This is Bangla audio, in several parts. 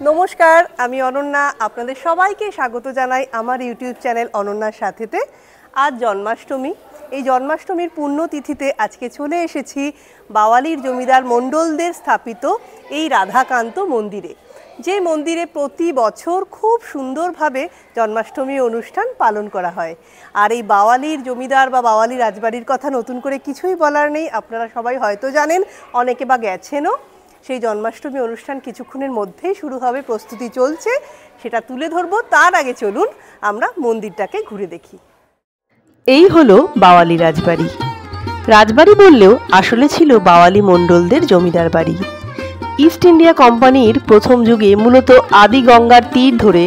নমস্কার, আমি অনন্যা। আপনাদের সবাইকে স্বাগত জানাই আমার ইউটিউব চ্যানেল অনন্যার সাথেতে। আজ জন্মাষ্টমী। এই জন্মাষ্টমীর পুণ্যতিথিতে আজকে চলে এসেছি বাওয়ালির জমিদার মণ্ডলদের স্থাপিত এই রাধাকান্ত মন্দিরে, যে মন্দিরে প্রতি বছর খুব সুন্দরভাবে জন্মাষ্টমী অনুষ্ঠান পালন করা হয়। আর এই বাওয়ালির জমিদার বা বাওয়ালি রাজবাড়ির কথা নতুন করে কিছুই বলার নেই, আপনারা সবাই হয়তো জানেন, অনেকে বা গেছেনও। সেই জন্মাষ্টমী অনুষ্ঠান কিছুক্ষণের মধ্যেই শুরু হবে, প্রস্তুতি চলছে, সেটা তুলে ধরবো। তার আগে চলুন আমরা মন্দিরটাকে ঘুরে দেখি। এই হলো বাওয়ালি রাজবাড়ি। রাজবাড়ি বললেও আসলে ছিল বাওয়ালি মণ্ডলদের জমিদার বাড়ি। ইস্ট ইন্ডিয়া কোম্পানির প্রথম যুগে মূলত আদি গঙ্গার তীর ধরে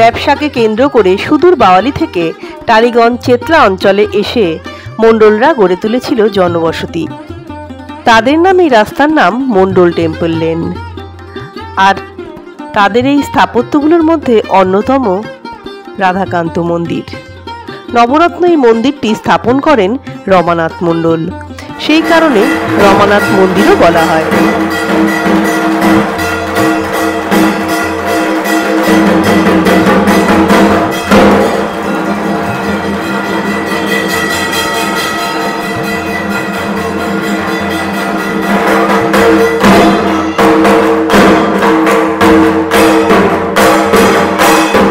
ব্যবসাকে কেন্দ্র করে সুদূর বাওয়ালি থেকে টালিগঞ্জ চেতলা অঞ্চলে এসে মণ্ডলরা গড়ে তুলেছিল জনবসতি। তাদের নামেই রাস্তার নাম মণ্ডল টেম্পল লেন। আর তাদের এই স্থাপত্যগুলোর মধ্যে অন্যতম রাধাকান্ত মন্দির। নবরত্ন এই মন্দিরটি স্থাপন করেন রমানাথ মণ্ডল, সেই কারণে রমানাথ মন্দিরও বলা হয়।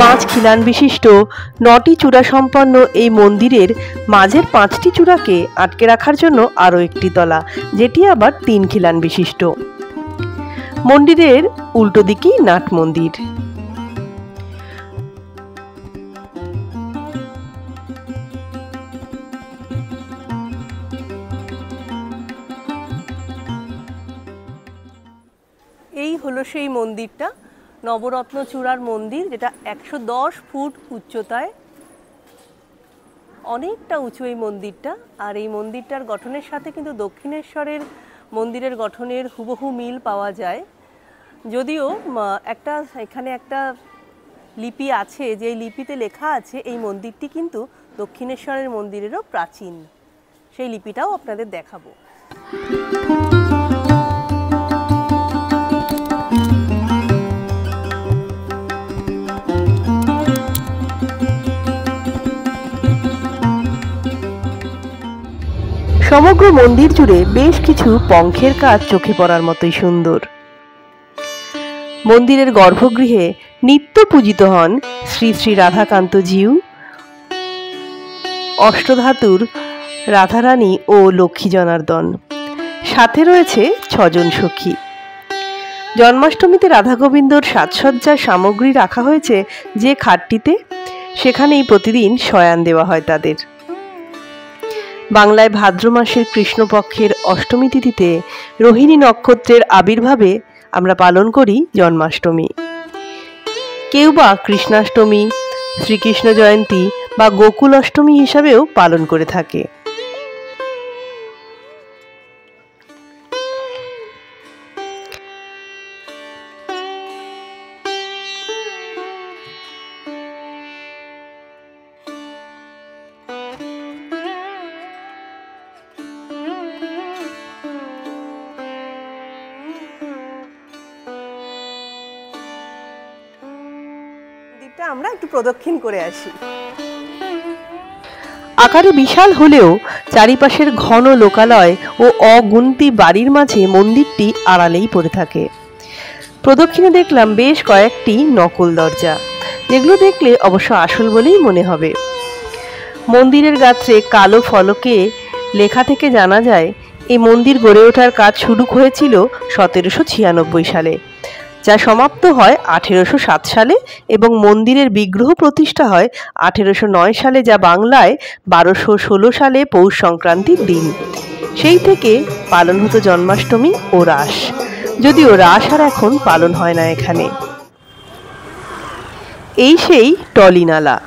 5 খিলান বিশিষ্ট 9টি চূড়া সম্পন্ন এই মন্দিরের মাঝের 5টি চূড়াকে আটকে রাখার জন্য আরও একটি তলা, যেটি আবার 3 খিলান বিশিষ্ট। মন্দিরের উল্টো দিকেই নাট মন্দির। এই হলো সেই মন্দিরটা, নবরত্ন চূড়ার মন্দির, যেটা 110 ফুট উচ্চতায়, অনেকটা উঁচু এই মন্দিরটা। আর এই মন্দিরটার গঠনের সাথে কিন্তু দক্ষিণেশ্বরের মন্দিরের গঠনের হুবহু মিল পাওয়া যায়। যদিও এখানে একটা লিপি আছে, যে লিপিতে লেখা আছে এই মন্দিরটি কিন্তু দক্ষিণেশ্বরের মন্দিরেরও প্রাচীন। সেই লিপিটাও আপনাদের দেখাবো। সমগ্র মন্দির জুড়ে বেশ কিছু পঙ্খের কাজ চোখে পড়ার মতোই সুন্দর। মন্দিরের গর্ভগৃহে নিত্য পূজিত হন শ্রী শ্রী রাধাকান্ত জিউ, অষ্টধাতুর রাধারানী ও লক্ষ্মী জনার্দন। সাথে রয়েছে 6 জন সখী। জন্মাষ্টমীতে রাধা গোবিন্দর সাজসজ্জার সামগ্রী রাখা হয়েছে যে খাটটিতে, সেখানেই প্রতিদিন শয়ান দেওয়া হয় তাদের। বাংলায় ভাদ্র মাসের কৃষ্ণপক্ষের অষ্টমী তিথিতে রোহিণী নক্ষত্রের আবির্ভাবে আমরা পালন করি জন্মাষ্টমী। কেউ বা কৃষ্ণাষ্টমী, শ্রীকৃষ্ণ জয়ন্তী বা গোকুল অষ্টমী হিসাবেও পালন করে থাকে। আমরা একটু প্রদক্ষিণ করে আসি। আকারে বিশাল হলেও চারিপাশের ঘন লোকালয় ও অগুন্তি বাড়ির মাঝে মন্দিরটি আড়ালেই পড়ে থাকে। প্রদক্ষিণে দেখলাম বেশ কয়েকটি নকল দরজা, যেগুলো দেখলে অবশ্য আসল বলেই মনে হবে। মন্দিরের গাত্রে কালো ফলকে লেখা থেকে জানা যায় এই মন্দির গড়ে ওঠার কাজ শুরু হয়েছিল 1796 সালে, যা সমাপ্ত হয় 1807 সালে এবং মন্দিরের বিগ্রহ প্রতিষ্ঠা হয় 1809 সালে, যা বাংলায় 1216 সালে পৌষ সংক্রান্তির দিন। সেই থেকে পালন হতো জন্মাষ্টমী ও রাস, যদিও রাস আর এখন পালন হয় না এখানে। এই সেই টলিনালা।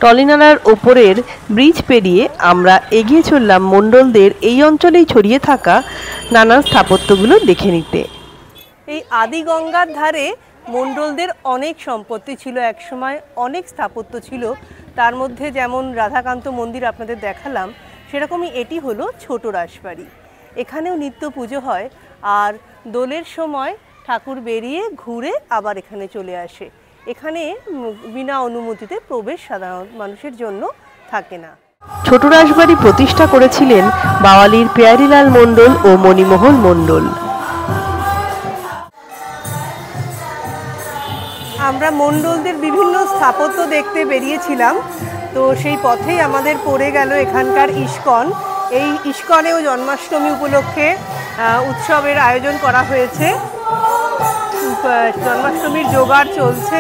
টলিনালার ওপরের ব্রিজ পেরিয়ে আমরা এগিয়ে চললাম মণ্ডলদের এই অঞ্চলেই ছড়িয়ে থাকা নানান স্থাপত্যগুলো দেখে নিতে। এই আদি গঙ্গার ধারে মণ্ডলদের অনেক সম্পত্তি ছিল, একসময় অনেক স্থাপত্য ছিল। তার মধ্যে যেমন রাধাকান্ত মন্দির আপনাদের দেখালাম, সেরকমই এটি হলো ছোট রাসবাড়ি। এখানেও নিত্য পুজো হয়, আর দোলের সময় ঠাকুর বেরিয়ে ঘুরে আবার এখানে চলে আসে। এখানে বিনা অনুমতিতে প্রবেশ সাধারণ মানুষের জন্য থাকে না। ছোট রাসবাড়ি প্রতিষ্ঠা করেছিলেন বাওয়ালির পেয়ারিলাল মণ্ডল ও মণিমোহন মণ্ডল। আমরা মণ্ডলদের বিভিন্ন স্থাপত্য দেখতে বেরিয়েছিলাম, তো সেই পথেই আমাদের পড়ে গেল এখানকার ইস্কন। এই ইস্কনেও জন্মাষ্টমী উপলক্ষে উৎসবের আয়োজন করা হয়েছে। জন্মাষ্টমীর জোগাড় চলছে।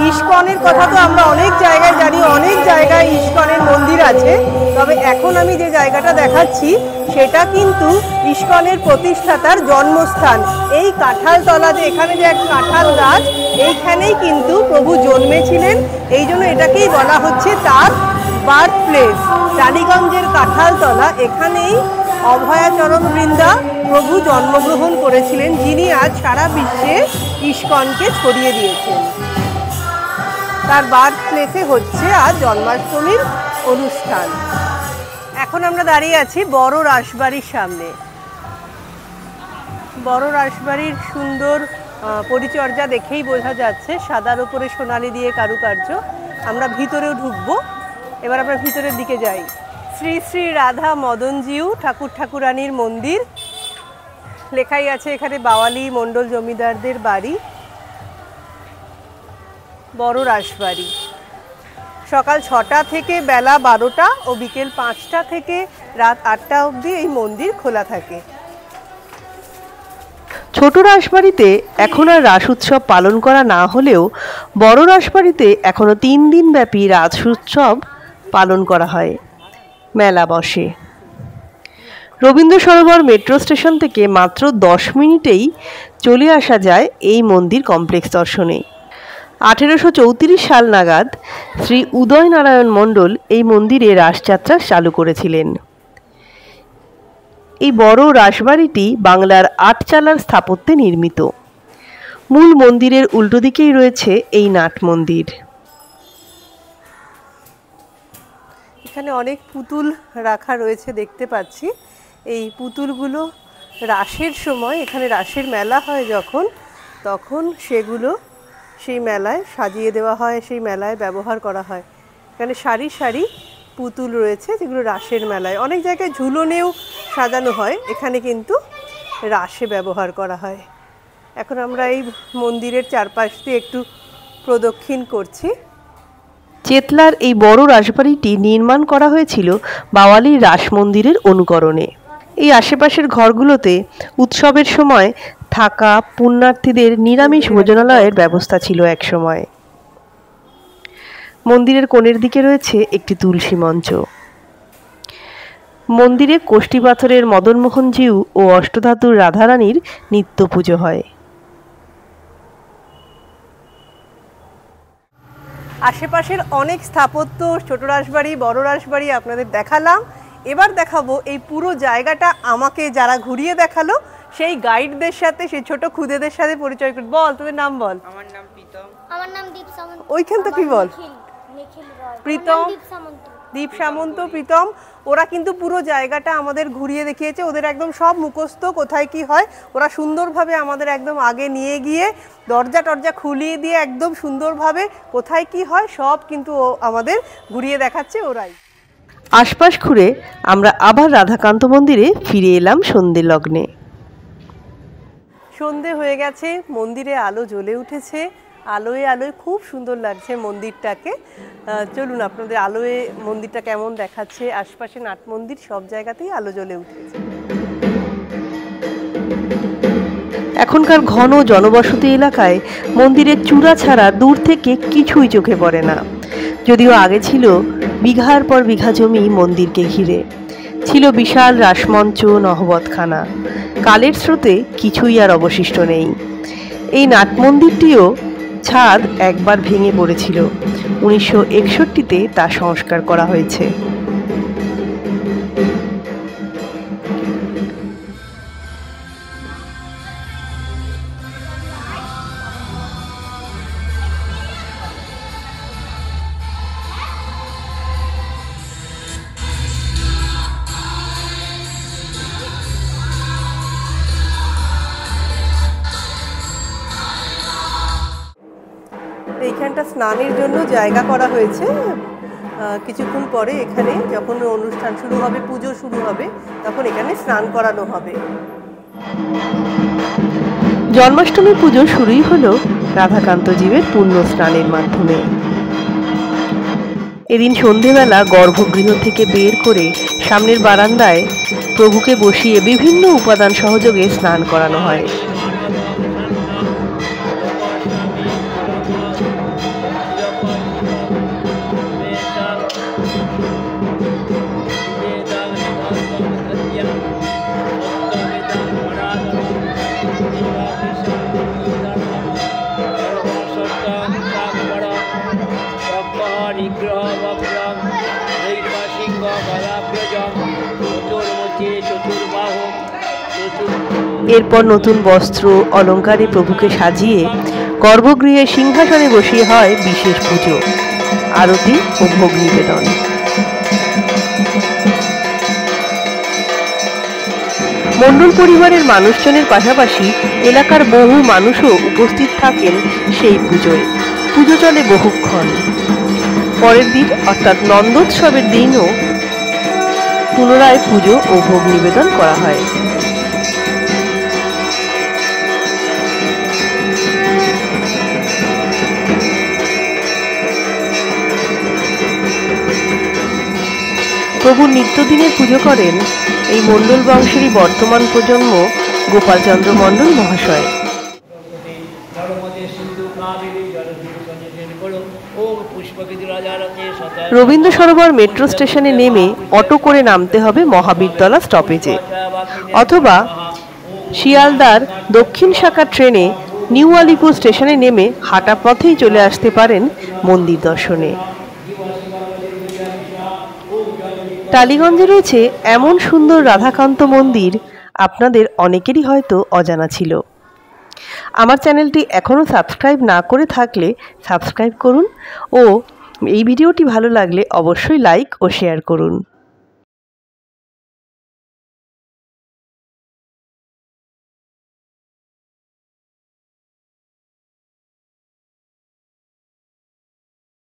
ইস্কনের কথা তো আমরা অনেক জায়গায় জানি, অনেক জায়গায় ইস্কনের মন্দির আছে, তবে এখন আমি যে জায়গাটা দেখাচ্ছি সেটা কিন্তু ইস্কনের প্রতিষ্ঠাতার জন্মস্থান। এই কাঁঠালতলা, যে এখানে যে এক কাঁঠাল গাছ, এইখানেই কিন্তু প্রভু জন্মেছিলেন, এই জন্য এটাকেই বলা হচ্ছে তার বার্থ প্লেস। টালিগঞ্জের কাঁঠালতলা, এখানেই অভয়াচরণ বৃন্দা প্রভু জন্মগ্রহণ করেছিলেন, যিনি আজ সারা বিশ্বে ইস্কনকে ছড়িয়ে দিয়েছেন। তার বার্থ প্লেসে হচ্ছে আজ জন্মাষ্টমীর অনুষ্ঠান। এখন আমরা দাঁড়িয়ে আছি বড় রাসবাড়ির সামনে। বড় রাসবাড়ির সুন্দর পরিচর্যা দেখেই বোঝা যাচ্ছে, সাদার উপরে সোনালি দিয়ে কারুকার্য। আমরা ভিতরেও ঢুকবো। এবার আমরা ভিতরের দিকে যাই। শ্রী শ্রী রাধা মদনজিউ ঠাকুর ঠাকুরানীর মন্দির লেখাই আছে এখানে, বাওয়ালি মণ্ডল জমিদারদের বাড়ি। বড় রাসবাড়ি সকাল 6টা থেকে বেলা 12টা ও বিকেল 5টা থেকে রাত 8টা অবধি এই মন্দির খোলা থাকে। ছোট রাসবাড়িতে এখন আর রাস উৎসব পালন করা না হলেও বড় রাসবাড়িতে এখনো 3 দিন ব্যাপী রাস উৎসব পালন করা হয়। মেলা বসে। রবীন্দ্র সরোবর মেট্রো স্টেশন থেকে মাত্র 10 মিনিটেই চলে আসা যায় এই মন্দির কমপ্লেক্স দর্শনে। 1834 সাল নাগাদ শ্রী উদয়নারায়ণ মণ্ডল এই মন্দিরে রাসযাত্রা চালু করেছিলেন। এই বড় রাসবাড়িটি বাংলার আটচালার স্থাপত্যে নির্মিত। মূল মন্দিরের উল্টো দিকেই রয়েছে এই নাট মন্দির। এখানে অনেক পুতুল রাখা রয়েছে দেখতে পাচ্ছি। এই পুতুলগুলো রাসের সময়, এখানে রাসের মেলা হয় যখন, তখন সেগুলো সেই মেলায় সাজিয়ে দেওয়া হয়, সেই মেলায় ব্যবহার করা হয়। এখানে সারি সারি পুতুল রয়েছে যেগুলো রাসের মেলায়, অনেক জায়গায় ঝুলনেও সাজানো হয়, এখানে কিন্তু রাসে ব্যবহার করা হয়। এখন আমরা এই মন্দিরের চারপাশ দিয়ে একটু প্রদক্ষিণ করছি। চেতলার এই বড় রাসবাড়িটি নির্মাণ করা হয়েছিল বাওয়ালির রাস মন্দিরের অনুকরণে। এই আশেপাশের ঘরগুলোতে উৎসবের সময় থাকা পুণ্যার্থীদের নিরামিষ ভোজনালয়ের ব্যবস্থা ছিল একসময়। মন্দিরের কোণের দিকে রয়েছে একটি তুলসী মঞ্চ। মন্দিরে কোষ্ঠী পাথরের মদনমোহনজিউ ও অষ্টধাতুর রাধারানীর নিত্য পুজো হয়। আশেপাশের অনেক স্থাপত্য, ছোট রাসবাড়ি, বড় রাসবাড়ি আপনাদের দেখালাম। এবার দেখাবো এই পুরো জায়গাটা আমাকে যারা ঘুরিয়ে দেখালো সেই গাইডদের সাথে, সেই ছোট খুদেদের সাথে পরিচয় করি। বল, তোদের নাম বল। আমার নাম প্রীতম। আমার নাম দীপ সামন্ত। ওইখানটা কি বল? নিখিল রয়। প্রীতম, দীপ সামন্ত। দীপ সামন্ত, প্রীতম, ওরা কিন্তু পুরো জায়গাটা আমাদের ঘুরিয়ে দেখিয়েছে। ওদের একদম সব মুখস্থ, কোথায় কি হয়। ওরা সুন্দরভাবে আমাদের একদম আগে নিয়ে গিয়ে দরজা টরজা খুলিয়ে দিয়ে একদম সুন্দরভাবে কোথায় কি হয় সব কিন্তু আমাদের ঘুরিয়ে দেখাচ্ছে ওরাই। আশপাশ ঘুরে আমরা আবার রাধাকান্ত মন্দিরে ফিরে এলাম সন্ধ্যে লগ্নে। সন্ধে হয়ে গেছে, মন্দিরে আলো জ্বলে উঠেছে। আলোয় আলোয় খুব সুন্দর লাগছে মন্দিরটাকে। চলুন আপনাদের আলোয় মন্দিরটা কেমন দেখাচ্ছে। আশপাশে নাট মন্দির, সব জায়গাতেই আলো জ্বলে উঠেছে। এখনকার ঘন জনবসতি এলাকায় মন্দিরের চূড়া ছাড়া দূর থেকে কিছুই চোখে পড়ে না। যদিও আগে ছিল বিঘার পর বিঘা জমি মন্দিরকে ঘিরে, ছিল বিশাল রাসমঞ্চ, নহবতখানা। কালের স্রোতে কিছুই আর অবশিষ্ট নেই। এই নাট মন্দিরটিও ছাদ একবার ভেঙে পড়েছিল। 1961-তে তা সংস্কার করা হয়েছে। এখানটা স্নানের জন্য জায়গা করা হয়েছে। কিছুক্ষণ পরে এখানে যখন অনুষ্ঠান শুরু হবে, পুজো শুরু হবে, তখন এখানে স্নান করানো হবে। জন্মাষ্টমী পুজো শুরুই হলো রাধাকান্ত জীবের পুণ্য স্নানের মাধ্যমে। এদিন সন্ধেবেলা গর্ভগৃহ থেকে বের করে সামনের বারান্দায় প্রভুকে বসিয়ে বিভিন্ন উপাদান সহযোগে স্নান করানো হয়। এরপর নতুন বস্ত্র অলঙ্কারে প্রভুকে সাজিয়ে গর্ভগৃহে সিংহাসনে বসিয়ে হয় বিশেষ পুজো, আরতি ও ভোগ নিবেদন। মণ্ডল পরিবারের মানুষজনের পাশাপাশি এলাকার বহু মানুষও উপস্থিত থাকেন সেই পুজোয়। পুজো চলে বহুক্ষণ। পরের দিন অর্থাৎ নন্দোৎসবের দিনও পুনরায় পুজো ও ভোগ নিবেদন করা হয়। প্রভু নিত্যদিনের পুজো করেন এই মণ্ডল বংশেরই বর্তমান প্রজন্ম গোপালচন্দ্র মণ্ডল মহাশয়। রবীন্দ্র সরোবর মেট্রো স্টেশনে নেমে অটো করে নামতে হবে মহাবীরতলা স্টপেজে, অথবা শিয়ালদার দক্ষিণ শাখা ট্রেনে নিউ আলিপুর স্টেশনে নেমে হাঁটা পথেই চলে আসতে পারেন মন্দির দর্শনে। টালিগঞ্জে রয়েছে এমন সুন্দর রাধাকান্ত মন্দির আপনাদের অনেকেরই হয়তো অজানা ছিল। আমার চ্যানেলটি এখনও সাবস্ক্রাইব না করে থাকলে সাবস্ক্রাইব করুন ও এই ভিডিওটি ভালো লাগলে অবশ্যই লাইক ও শেয়ার করুন।